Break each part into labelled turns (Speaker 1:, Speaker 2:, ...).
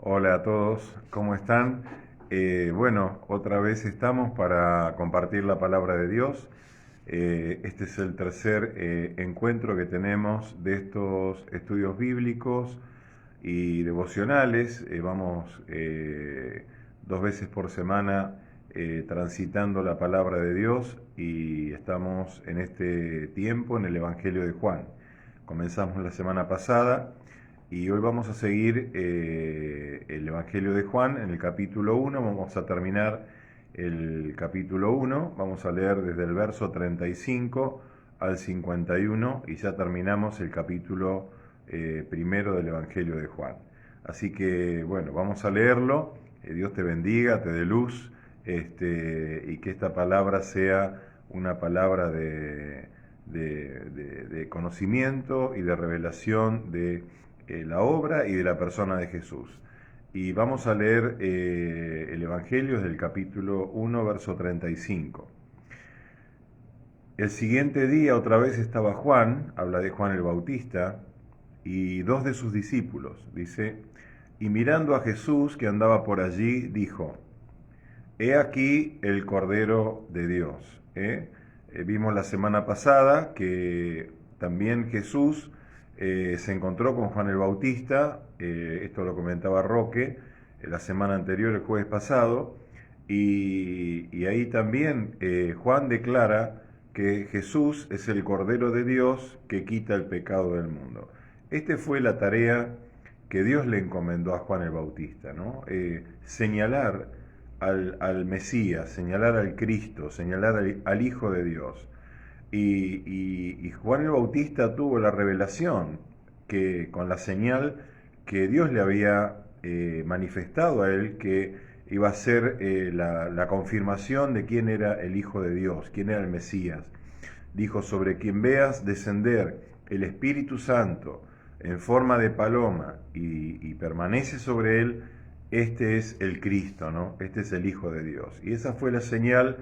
Speaker 1: Hola a todos, ¿cómo están? Bueno, otra vez estamos para compartir la palabra de Dios. Este es el tercer encuentro que tenemos de estos estudios bíblicos y devocionales. Vamos dos veces por semana transitando la palabra de Dios y estamos en este tiempo en el Evangelio de Juan. Comenzamos la semana pasada y hoy vamos a seguir el Evangelio de Juan en el capítulo 1. Vamos a terminar el capítulo 1. Vamos a leer desde el verso 35 al 51 y ya terminamos el capítulo primero del Evangelio de Juan. Así que, bueno, vamos a leerlo. Dios te bendiga, te dé luz, y que esta palabra sea una palabra de conocimiento y de revelación de la obra y de la persona de Jesús. Y vamos a leer el Evangelio desde el capítulo 1, verso 35. El siguiente día otra vez estaba Juan, habla de Juan el Bautista, y dos de sus discípulos, dice, y mirando a Jesús que andaba por allí, dijo, He aquí el Cordero de Dios. Vimos la semana pasada que también Jesús se encontró con Juan el Bautista, esto lo comentaba Roque la semana anterior, el jueves pasado, y ahí también Juan declara que Jesús es el Cordero de Dios que quita el pecado del mundo. Esta fue la tarea que Dios le encomendó a Juan el Bautista, ¿no? Señalar al Mesías, señalar al Cristo, señalar al Hijo de Dios. Y Juan el Bautista tuvo la revelación que con la señal que Dios le había manifestado a él, que iba a ser la confirmación de quién era el Hijo de Dios, quién era el Mesías. Dijo, sobre quien veas descender el Espíritu Santo en forma de paloma y permanece sobre él, este es el Cristo, ¿no? Este es el Hijo de Dios. Y esa fue la señal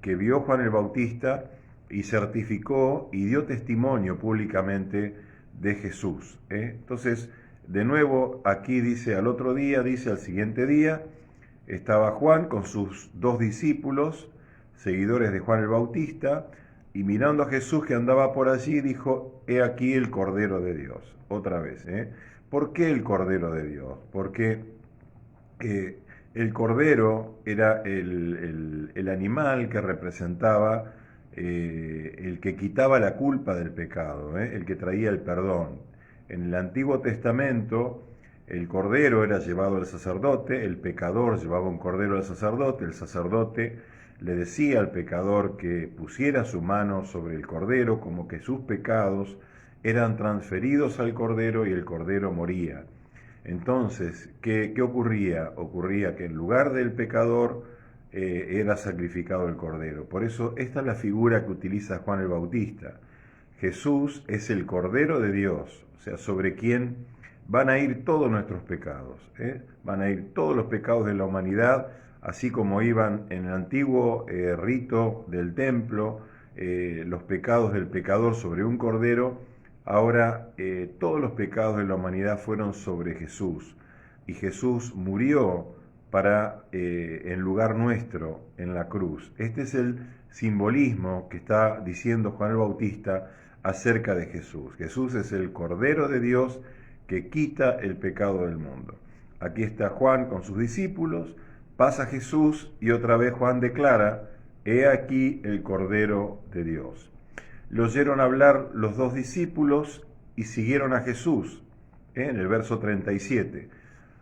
Speaker 1: que vio Juan el Bautista y certificó y dio testimonio públicamente de Jesús. Entonces, de nuevo, aquí dice al otro día, dice al siguiente día, estaba Juan con sus dos discípulos, seguidores de Juan el Bautista, y mirando a Jesús que andaba por allí, dijo, he aquí el Cordero de Dios. Otra vez, ¿eh? ¿Por qué el Cordero de Dios? Porque el cordero era el animal que representaba el que quitaba la culpa del pecado, el que traía el perdón. En el Antiguo Testamento, el cordero era llevado al sacerdote, el pecador llevaba un cordero al sacerdote, el sacerdote le decía al pecador que pusiera su mano sobre el cordero, como que sus pecados eran transferidos al cordero y el cordero moría. Entonces, ¿qué ocurría? Ocurría que en lugar del pecador era sacrificado el cordero. Por eso esta es la figura que utiliza Juan el Bautista. Jesús es el Cordero de Dios, o sea, sobre quien van a ir todos nuestros pecados. Van a ir todos los pecados de la humanidad, así como iban en el antiguo rito del templo, los pecados del pecador sobre un cordero. Ahora todos los pecados de la humanidad fueron sobre Jesús y Jesús murió para en lugar nuestro en la cruz. Este es el simbolismo que está diciendo Juan el Bautista acerca de Jesús. Jesús es el Cordero de Dios que quita el pecado del mundo. Aquí está Juan con sus discípulos, pasa Jesús y otra vez Juan declara, he aquí el Cordero de Dios. Lo oyeron hablar los dos discípulos y siguieron a Jesús, en el verso 37.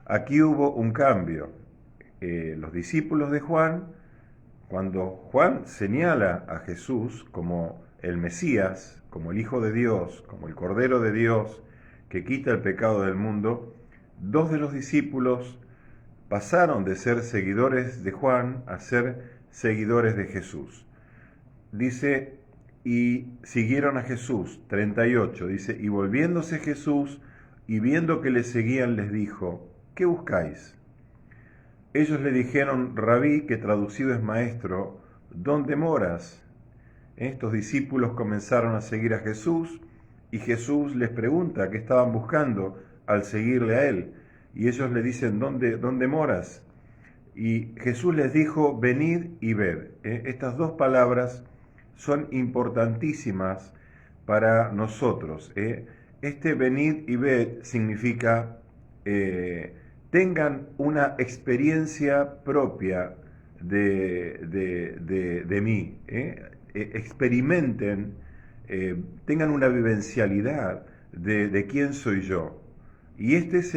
Speaker 1: Aquí hubo un cambio. Los discípulos de Juan, cuando Juan señala a Jesús como el Mesías, como el Hijo de Dios, como el Cordero de Dios, que quita el pecado del mundo, dos de los discípulos pasaron de ser seguidores de Juan a ser seguidores de Jesús. Dice, y siguieron a Jesús, 38, dice, y volviéndose Jesús y viendo que le seguían les dijo, ¿qué buscáis? Ellos le dijeron, Rabí, que traducido es maestro, ¿dónde moras? Estos discípulos comenzaron a seguir a Jesús y Jesús les pregunta qué estaban buscando al seguirle a él. y ellos le dicen, ¿dónde moras? Y Jesús les dijo, venid y ved. Estas dos palabras son importantísimas para nosotros. Este venid y ved significa tengan una experiencia propia de mí. Experimenten, tengan una vivencialidad de quién soy yo. Y este es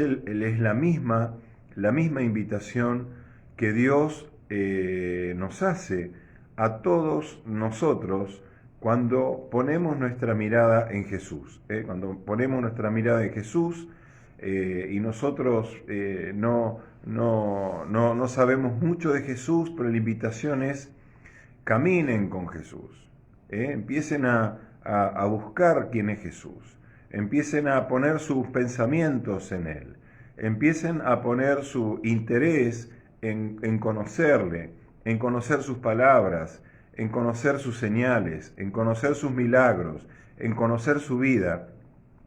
Speaker 1: la misma invitación que Dios nos hace a todos nosotros cuando ponemos nuestra mirada en Jesús. Cuando ponemos nuestra mirada en Jesús y nosotros no sabemos mucho de Jesús, pero la invitación es caminen con Jesús. Empiecen a buscar quién es Jesús. Empiecen a poner sus pensamientos en Él. Empiecen a poner su interés en conocerle, en conocer sus palabras, en conocer sus señales, en conocer sus milagros, en conocer su vida.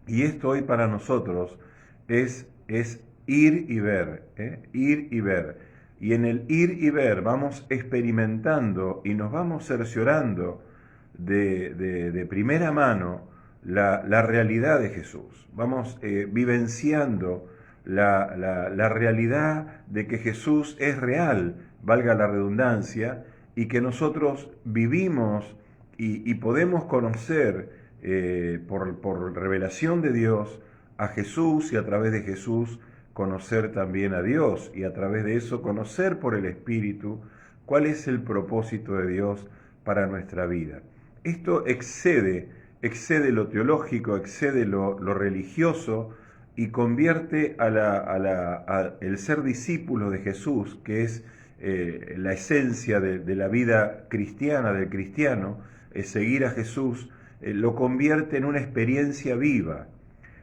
Speaker 1: Y esto hoy para nosotros es ir y ver, ir y ver. Y en el ir y ver vamos experimentando y nos vamos cerciorando de primera mano la realidad de Jesús. Vamos vivenciando la realidad de que Jesús es real, valga la redundancia, y que nosotros vivimos y podemos conocer por revelación de Dios a Jesús, y a través de Jesús conocer también a Dios, y a través de eso conocer por el Espíritu cuál es el propósito de Dios para nuestra vida. Esto excede lo teológico, excede lo religioso, y convierte el ser discípulo de Jesús, que es la esencia de la vida cristiana, del cristiano, es seguir a Jesús, lo convierte en una experiencia viva,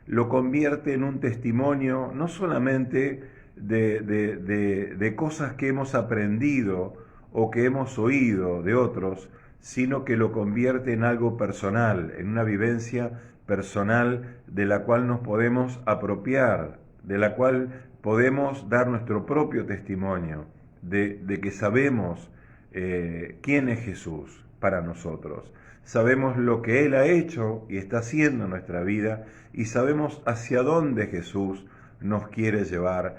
Speaker 1: lo convierte en un testimonio no solamente de cosas que hemos aprendido o que hemos oído de otros, sino que lo convierte en algo personal, en una vivencia personal de la cual nos podemos apropiar, de la cual podemos dar nuestro propio testimonio, de que sabemos quién es Jesús para nosotros. Sabemos lo que Él ha hecho y está haciendo en nuestra vida, y sabemos hacia dónde Jesús nos quiere llevar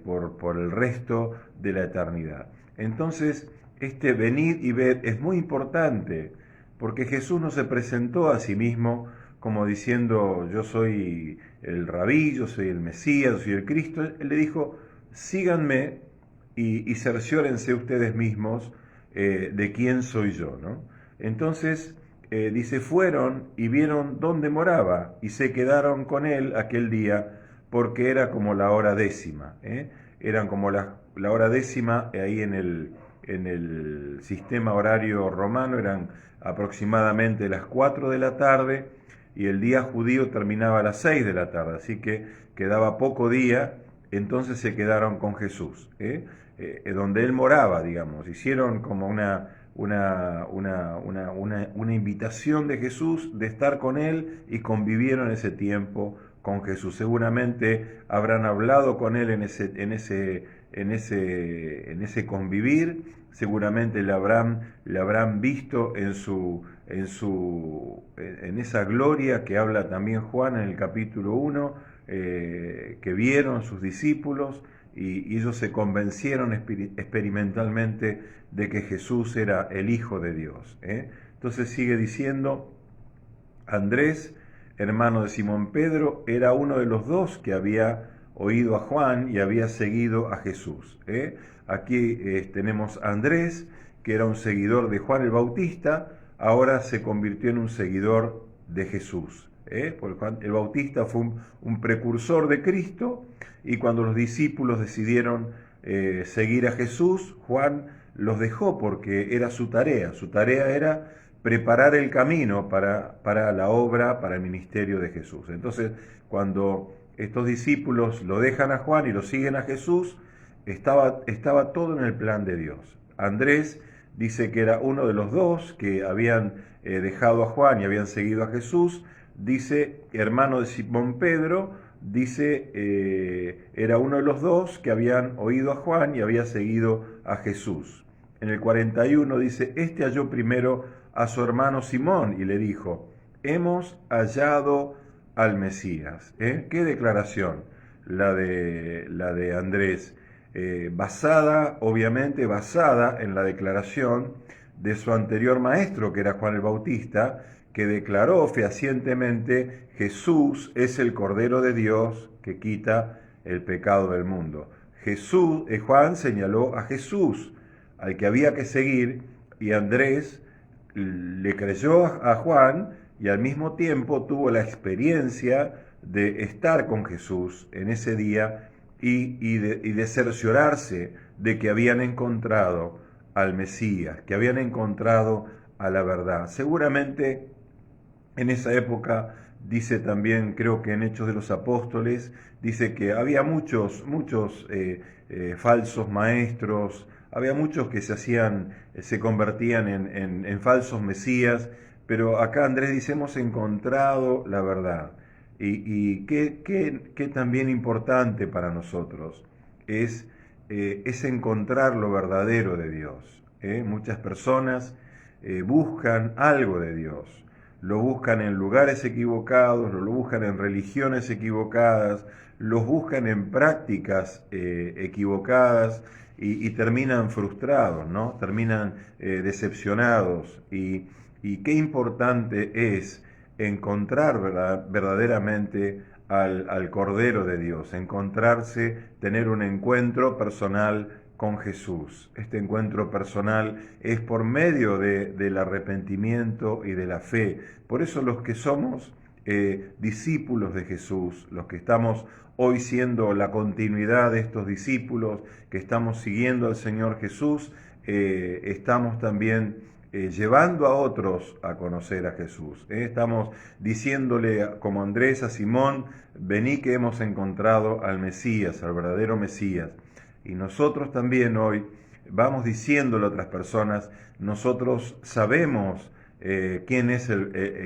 Speaker 1: por el resto de la eternidad. Entonces, este venid y ved es muy importante, porque Jesús no se presentó a sí mismo como diciendo, yo soy el rabí, yo soy el Mesías, yo soy el Cristo. Él le dijo, síganme y cerciórense ustedes mismos de quién soy yo, ¿no? Entonces, dice, fueron y vieron dónde moraba, y se quedaron con él aquel día, porque era como la hora décima. Eran como la hora décima ahí en el sistema horario romano, eran aproximadamente las 4 de la tarde, y el día judío terminaba a las 6 de la tarde, así que quedaba poco día. Entonces se quedaron con Jesús, donde él moraba, digamos. Hicieron como una invitación de Jesús de estar con él, y convivieron ese tiempo con Jesús. Seguramente habrán hablado con él en ese convivir. Seguramente le habrán visto en esa gloria que habla también Juan en el capítulo 1, que vieron sus discípulos, y ellos se convencieron experimentalmente de que Jesús era el Hijo de Dios. Entonces sigue diciendo, Andrés, hermano de Simón Pedro, era uno de los dos que había oído a Juan y había seguido a Jesús. Aquí tenemos a Andrés, que era un seguidor de Juan el Bautista, ahora se convirtió en un seguidor de Jesús. Porque Juan el Bautista fue un precursor de Cristo, y cuando los discípulos decidieron seguir a Jesús, Juan los dejó porque era su tarea. Su tarea era preparar el camino para la obra, para el ministerio de Jesús. Entonces, cuando estos discípulos lo dejan a Juan y lo siguen a Jesús, estaba todo en el plan de Dios. Andrés dice que era uno de los dos que habían dejado a Juan y habían seguido a Jesús. Dice, hermano de Simón Pedro, dice, era uno de los dos que habían oído a Juan y había seguido a Jesús. En el 41 dice, este halló primero a su hermano Simón y le dijo, hemos hallado al Mesías. ¿Qué declaración? La de Andrés, obviamente basada en la declaración de su anterior maestro, que era Juan el Bautista, que declaró fehacientemente, Jesús es el Cordero de Dios que quita el pecado del mundo. Juan señaló a Jesús, al que había que seguir, y Andrés le creyó a Juan y al mismo tiempo tuvo la experiencia de estar con Jesús en ese día y de cerciorarse de que habían encontrado al Mesías, que habían encontrado a la verdad. Seguramente en esa época, dice también, creo que en Hechos de los Apóstoles, dice que había muchos falsos maestros, había muchos que se convertían en falsos mesías, pero acá Andrés dice, hemos encontrado la verdad. Y qué también importante para nosotros es encontrar lo verdadero de Dios. Muchas personas buscan algo de Dios, lo buscan en lugares equivocados, lo buscan en religiones equivocadas, los buscan en prácticas equivocadas y terminan frustrados, ¿no? Terminan decepcionados. Y qué importante es encontrar verdaderamente al Cordero de Dios, encontrarse, tener un encuentro personal con Jesús. Este encuentro personal es por medio del arrepentimiento y de la fe. Por eso los que somos discípulos de Jesús, los que estamos hoy siendo la continuidad de estos discípulos, que estamos siguiendo al Señor Jesús, estamos también llevando a otros a conocer a Jesús. Estamos diciéndole, como Andrés a Simón, vení que hemos encontrado al Mesías, al verdadero Mesías. Y nosotros también hoy vamos diciéndole a otras personas, nosotros sabemos quién es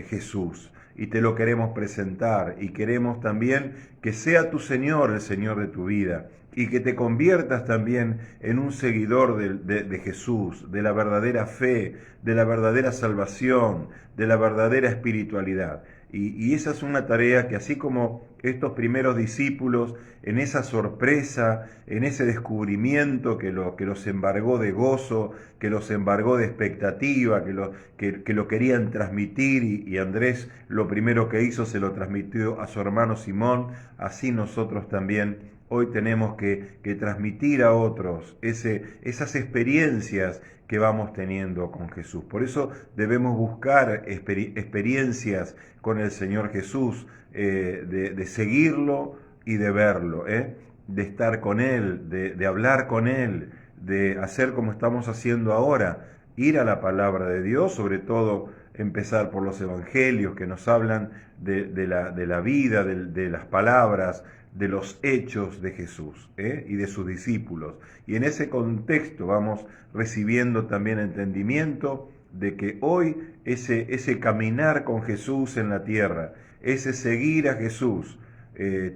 Speaker 1: Jesús y te lo queremos presentar y queremos también que sea tu Señor el Señor de tu vida y que te conviertas también en un seguidor de Jesús, de la verdadera fe, de la verdadera salvación, de la verdadera espiritualidad. Y esa es una tarea que así como estos primeros discípulos, en esa sorpresa, en ese descubrimiento que los embargó de gozo, que los embargó de expectativa, que lo querían transmitir y Andrés lo primero que hizo se lo transmitió a su hermano Simón, así nosotros también hoy tenemos que transmitir a otros esas experiencias que vamos teniendo con Jesús. Por eso debemos buscar experiencias con el Señor Jesús, de seguirlo y de verlo, de estar con Él, de hablar con Él, de hacer como estamos haciendo ahora, ir a la palabra de Dios, sobre todo empezar por los evangelios que nos hablan de la vida, de las palabras, de los hechos de Jesús y de sus discípulos. Y en ese contexto vamos recibiendo también entendimiento de que hoy ese caminar con Jesús en la tierra, ese seguir a Jesús,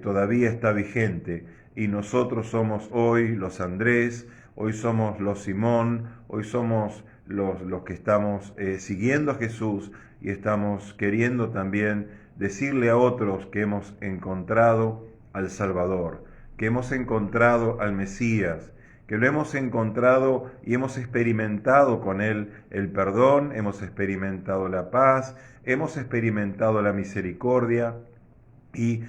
Speaker 1: todavía está vigente. Y nosotros somos hoy los Andrés, hoy somos los Simón, hoy somos los que estamos siguiendo a Jesús y estamos queriendo también decirle a otros que hemos encontrado al Salvador, que hemos encontrado al Mesías, que lo hemos encontrado y hemos experimentado con Él el perdón, hemos experimentado la paz, hemos experimentado la misericordia y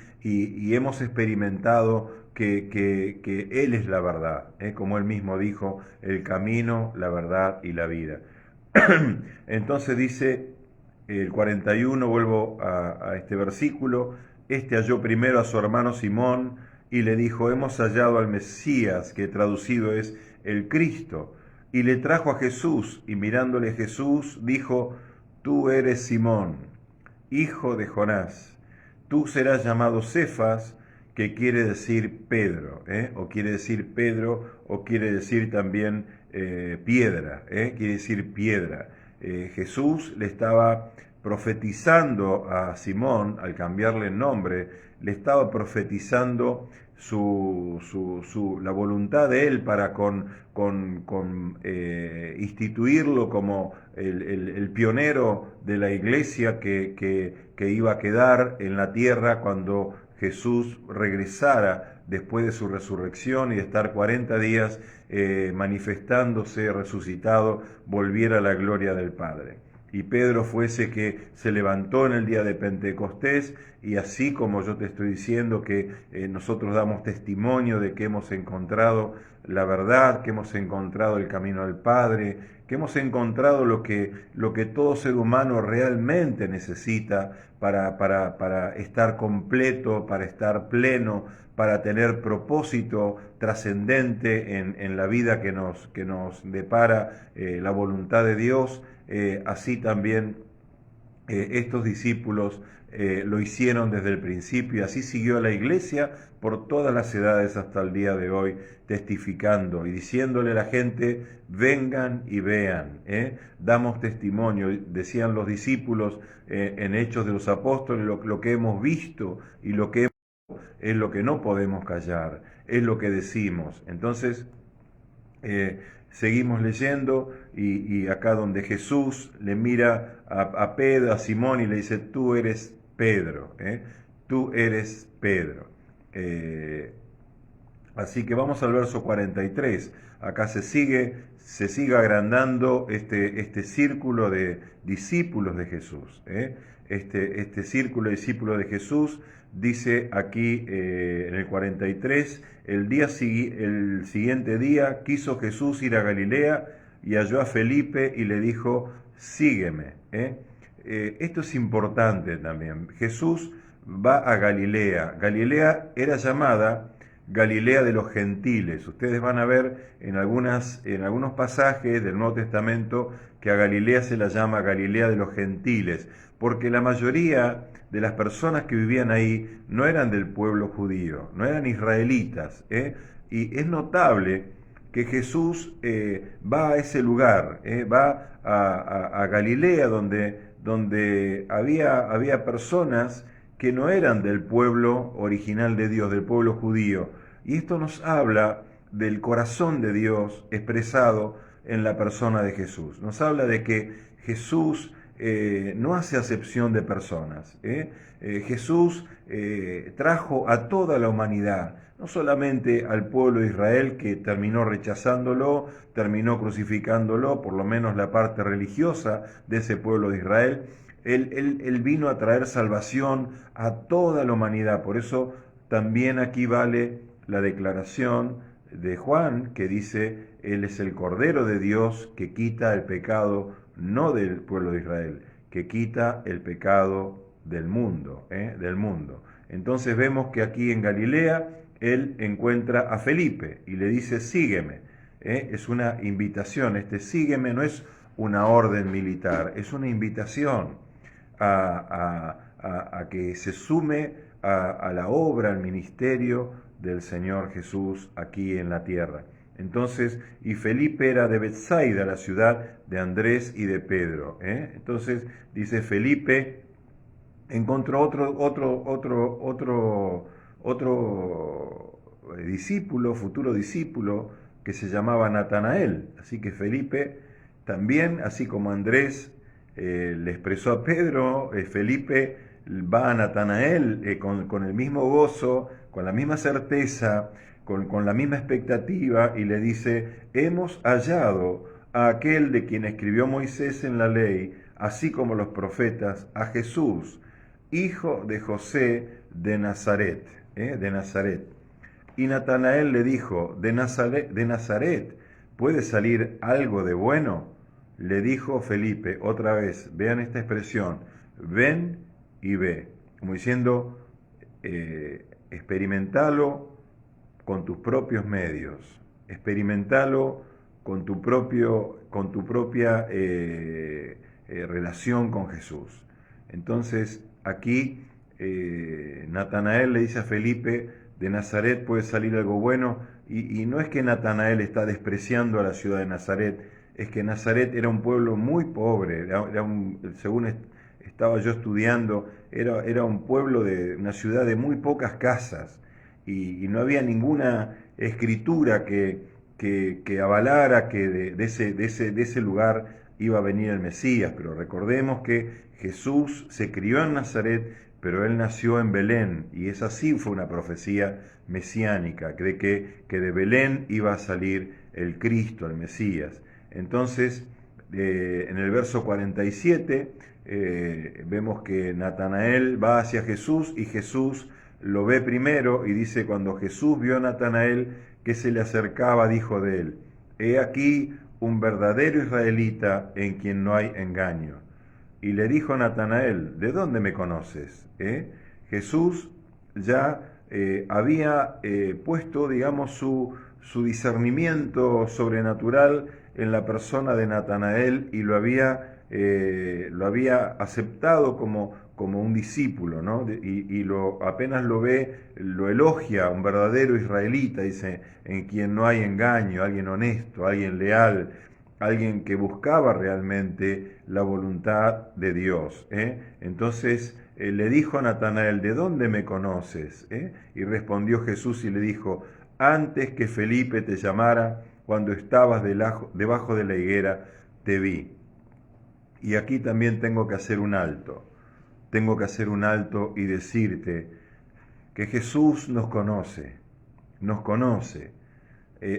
Speaker 1: hemos experimentado que Él es la verdad, como Él mismo dijo, el camino, la verdad y la vida. Entonces dice el 41, vuelvo a este versículo, este halló primero a su hermano Simón y le dijo, hemos hallado al Mesías, que traducido es el Cristo, y le trajo a Jesús, y mirándole Jesús dijo, tú eres Simón, hijo de Jonás, tú serás llamado Cefas, que quiere decir Pedro, o quiere decir Pedro, o quiere decir también piedra, quiere decir piedra. Jesús le estaba profetizando a Simón, al cambiarle el nombre, le estaba profetizando la voluntad de él para instituirlo como el pionero de la iglesia que iba a quedar en la tierra cuando Jesús regresara después de su resurrección y de estar 40 días manifestándose resucitado, volviera a la gloria del Padre. Y Pedro fue ese que se levantó en el día de Pentecostés, y así como yo te estoy diciendo que nosotros damos testimonio de que hemos encontrado la verdad, que hemos encontrado el camino al Padre, que hemos encontrado lo que todo ser humano realmente necesita para estar completo, para estar pleno, para tener propósito trascendente en la vida que nos depara la voluntad de Dios. Así también estos discípulos lo hicieron desde el principio, y así siguió la iglesia por todas las edades hasta el día de hoy, testificando y diciéndole a la gente: vengan y vean, damos testimonio, decían los discípulos en Hechos de los Apóstoles, lo que hemos visto y lo que es lo que no podemos callar, es lo que decimos. Entonces, seguimos leyendo, y acá donde Jesús le mira a Pedro, a Simón, y le dice: tú eres Pedro, tú eres Pedro. Así que vamos al verso 43. Acá se sigue agrandando este círculo de discípulos de Jesús. Este círculo de discípulos de Jesús dice aquí en el 43: el siguiente día quiso Jesús ir a Galilea y halló a Felipe y le dijo: sígueme. Esto es importante también. Jesús va a Galilea. Galilea era llamada Galilea de los gentiles. Ustedes van a ver en algunos pasajes del Nuevo Testamento que a Galilea se la llama Galilea de los gentiles, porque la mayoría de las personas que vivían ahí no eran del pueblo judío, no eran israelitas, y es notable que Jesús va a ese lugar, va a Galilea, donde había personas que no eran del pueblo original de Dios, del pueblo judío. Y esto nos habla del corazón de Dios expresado en la persona de Jesús. Nos habla de que Jesús no hace acepción de personas. Jesús trajo a toda la humanidad, no solamente al pueblo de Israel, que terminó rechazándolo, terminó crucificándolo, por lo menos la parte religiosa de ese pueblo de Israel. Él vino a traer salvación a toda la humanidad. Por eso también aquí vale la declaración de Juan, que dice: Él es el Cordero de Dios que quita el pecado, no del pueblo de Israel, que quita el pecado del mundo, del mundo. Entonces vemos que aquí en Galilea él encuentra a Felipe y le dice: sígueme. Es una invitación. Sígueme no es una orden militar, es una invitación a que se sume a la obra, al ministerio del Señor Jesús aquí en la tierra. Entonces, y Felipe era de Betsaida, la ciudad de Andrés y de Pedro. Entonces, dice Felipe, encontró otro discípulo, futuro discípulo, que se llamaba Natanael. Así que Felipe también, así como Andrés le expresó a Pedro, Felipe va a Natanael con el mismo gozo, con la misma certeza, con la misma expectativa, y le dice: hemos hallado a aquel de quien escribió Moisés en la ley, así como los profetas, a Jesús, hijo de José de Nazaret. De Nazaret. Y Natanael le dijo: ¿De Nazaret puede salir algo de bueno? Le dijo Felipe, otra vez, vean esta expresión: ven y ve, como diciendo, experimentalo con tus propios medios, experimentalo con tu propia relación con Jesús. Entonces aquí Natanael le dice a Felipe: de Nazaret puede salir algo bueno, y no es que Natanael está despreciando a la ciudad de Nazaret, es que Nazaret era un pueblo muy pobre, según estaba yo estudiando, era un pueblo de una ciudad de muy pocas casas y no había ninguna escritura que avalara que de ese lugar iba a venir el Mesías. Pero recordemos que Jesús se crió en Nazaret, pero él nació en Belén, y esa sí fue una profecía mesiánica, de que de Belén iba a salir el Cristo, el Mesías. Entonces, en el verso 47 vemos que Natanael va hacia Jesús y Jesús lo ve primero y dice: cuando Jesús vio a Natanael que se le acercaba, dijo de él: he aquí un verdadero israelita en quien no hay engaño. Y le dijo Natanael: ¿de dónde me conoces? Jesús ya había puesto, digamos, su discernimiento sobrenatural en la persona de Natanael y lo había aceptado como un discípulo, ¿no? Y apenas lo ve, lo elogia: un verdadero israelita, dice, en quien no hay engaño, alguien honesto, alguien leal, alguien que buscaba realmente la voluntad de Dios. Entonces le dijo a Natanael: ¿de dónde me conoces? Y respondió Jesús y le dijo: antes que Felipe te llamara, cuando estabas debajo de la higuera, te vi. Y aquí también tengo que hacer un alto. Tengo que hacer un alto y decirte que Jesús nos conoce, nos conoce.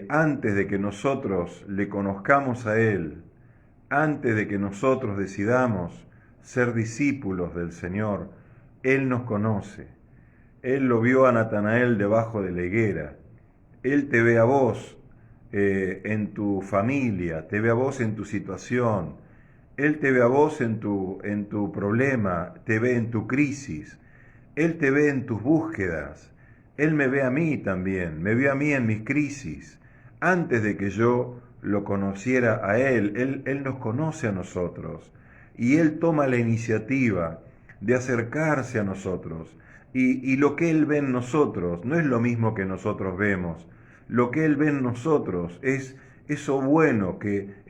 Speaker 1: Antes de que nosotros le conozcamos a Él, antes de que nosotros decidamos ser discípulos del Señor, Él nos conoce. Él lo vio a Natanael debajo de la higuera. Él te ve a vos en tu familia, te ve a vos en tu situación. Él te ve a vos en tu problema, te ve en tu crisis. Él te ve en tus búsquedas. Él me ve a mí también, me ve a mí en mis crisis. Antes de que yo lo conociera a Él nos conoce a nosotros. Y Él toma la iniciativa de acercarse a nosotros. Y lo que Él ve en nosotros no es lo mismo que nosotros vemos. Lo que Él ve en nosotros es eso bueno que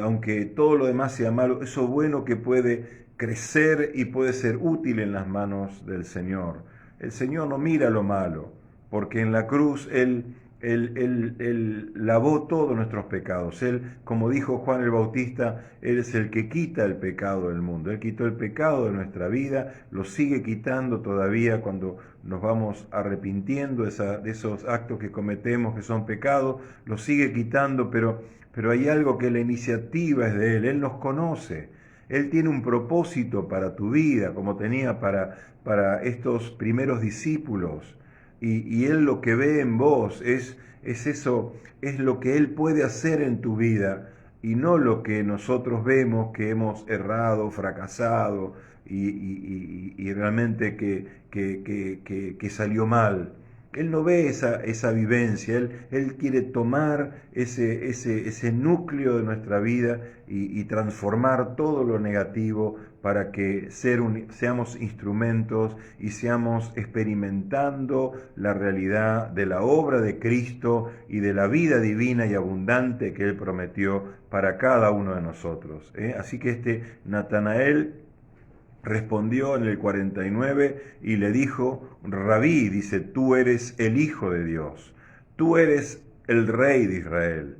Speaker 1: aunque todo lo demás sea malo, eso bueno que puede crecer y puede ser útil en las manos del Señor. El Señor no mira lo malo, porque en la cruz Él lavó todos nuestros pecados. Él, como dijo Juan el Bautista, Él es el que quita el pecado del mundo. Él quitó el pecado de nuestra vida, lo sigue quitando todavía cuando nos vamos arrepintiendo de esos actos que cometemos que son pecados, lo sigue quitando, pero hay algo que la iniciativa es de Él nos conoce. Él tiene un propósito para tu vida, como tenía para estos primeros discípulos. Y Él lo que ve en vos es eso, es lo que Él puede hacer en tu vida y no lo que nosotros vemos que hemos errado, fracasado y realmente que salió mal. Él no ve esa vivencia, él quiere tomar ese núcleo de nuestra vida y transformar todo lo negativo para que seamos instrumentos y seamos experimentando la realidad de la obra de Cristo y de la vida divina y abundante que Él prometió para cada uno de nosotros. Así que este Natanael respondió en el 49 y le dijo: Rabí, dice, tú eres el Hijo de Dios, tú eres el Rey de Israel.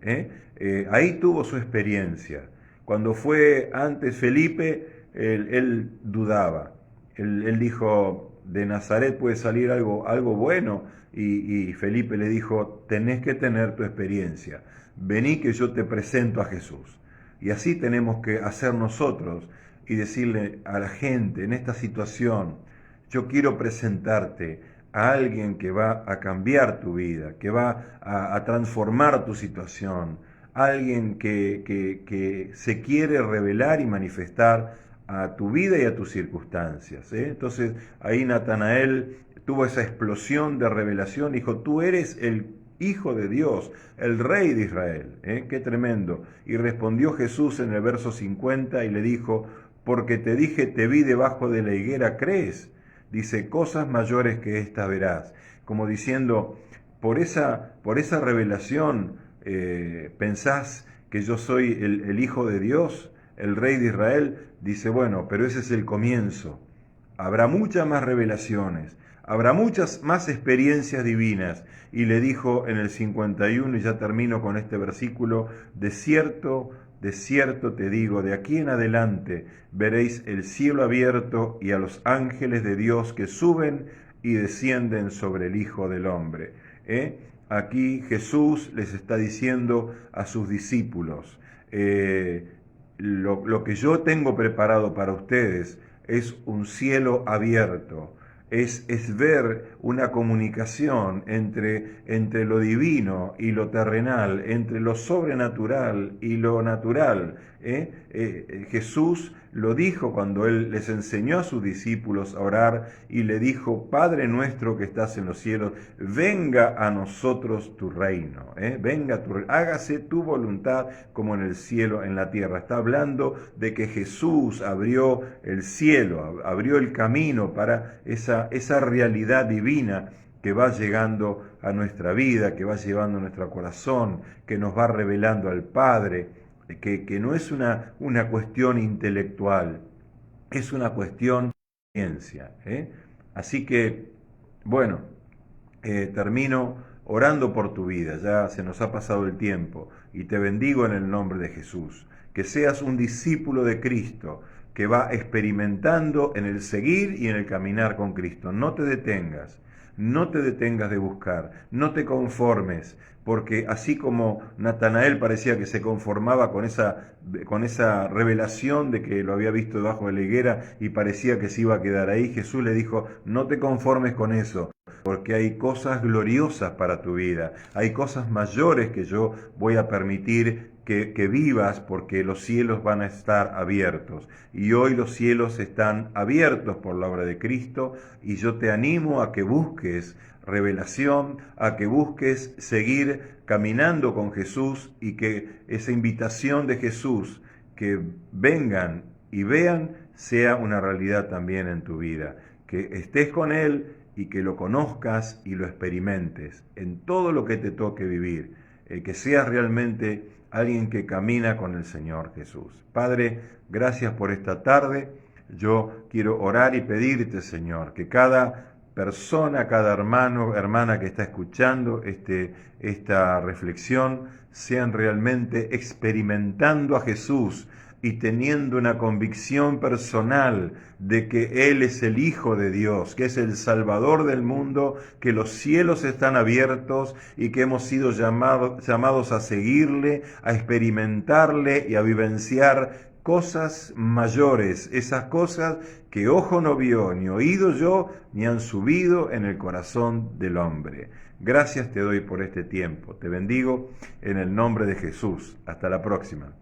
Speaker 1: Ahí tuvo su experiencia. Cuando fue antes Felipe, él dudaba. Él dijo: de Nazaret puede salir algo bueno. Y Felipe le dijo: tenés que tener tu experiencia. Vení que yo te presento a Jesús. Y así tenemos que hacer nosotros y decirle a la gente en esta situación: yo quiero presentarte a alguien que va a cambiar tu vida, que va a transformar tu situación, alguien que se quiere revelar y manifestar a tu vida y a tus circunstancias. Entonces ahí Natanael tuvo esa explosión de revelación, dijo: tú eres el Hijo de Dios, el Rey de Israel. Qué tremendo. Y respondió Jesús en el verso 50 y le dijo: porque te dije, te vi debajo de la higuera, ¿crees? Dice: cosas mayores que esta verás. Como diciendo, por esa revelación, ¿pensás que yo soy el Hijo de Dios? el rey de Israel, dice, bueno, pero ese es el comienzo. Habrá muchas más revelaciones, habrá muchas más experiencias divinas. Y le dijo en el 51, y ya termino con este versículo, de cierto te digo, de aquí en adelante veréis el cielo abierto y a los ángeles de Dios que suben y descienden sobre el Hijo del Hombre. Aquí Jesús les está diciendo a sus discípulos, lo que yo tengo preparado para ustedes es un cielo abierto, es ver una comunicación entre lo divino y lo terrenal, entre lo sobrenatural y lo natural. Jesús lo dijo cuando Él les enseñó a sus discípulos a orar y le dijo, Padre nuestro que estás en los cielos, venga a nosotros tu reino, hágase tu voluntad como en el cielo, en la tierra. Está hablando de que Jesús abrió el cielo, abrió el camino para esa realidad divina que va llegando a nuestra vida, que va llevando a nuestro corazón, que nos va revelando al Padre, que no es una cuestión intelectual, es una cuestión de ciencia. Así que, bueno, termino orando por tu vida, ya se nos ha pasado el tiempo, y te bendigo en el nombre de Jesús, que seas un discípulo de Cristo, que va experimentando en el seguir y en el caminar con Cristo. No te detengas de buscar, no te conformes, porque así como Natanael parecía que se conformaba con esa revelación de que lo había visto debajo de la higuera y parecía que se iba a quedar ahí, Jesús le dijo, no te conformes con eso, porque hay cosas gloriosas para tu vida, hay cosas mayores que yo voy a permitir que vivas, porque los cielos van a estar abiertos. Y hoy los cielos están abiertos por la obra de Cristo, y yo te animo a que busques revelación, a que busques seguir caminando con Jesús, y que esa invitación de Jesús, que vengan y vean, sea una realidad también en tu vida. Que estés con Él y que lo conozcas y lo experimentes en todo lo que te toque vivir. Que seas realmente alguien que camina con el Señor Jesús. Padre, gracias por esta tarde. Yo quiero orar y pedirte, Señor, que cada persona, cada hermano, hermana que está escuchando esta reflexión, sean realmente experimentando a Jesús y teniendo una convicción personal de que Él es el Hijo de Dios, que es el Salvador del mundo, que los cielos están abiertos y que hemos sido llamados a seguirle, a experimentarle y a vivenciar cosas mayores, esas cosas que ojo no vio, ni oído yo, ni han subido en el corazón del hombre. Gracias te doy por este tiempo. Te bendigo en el nombre de Jesús. Hasta la próxima.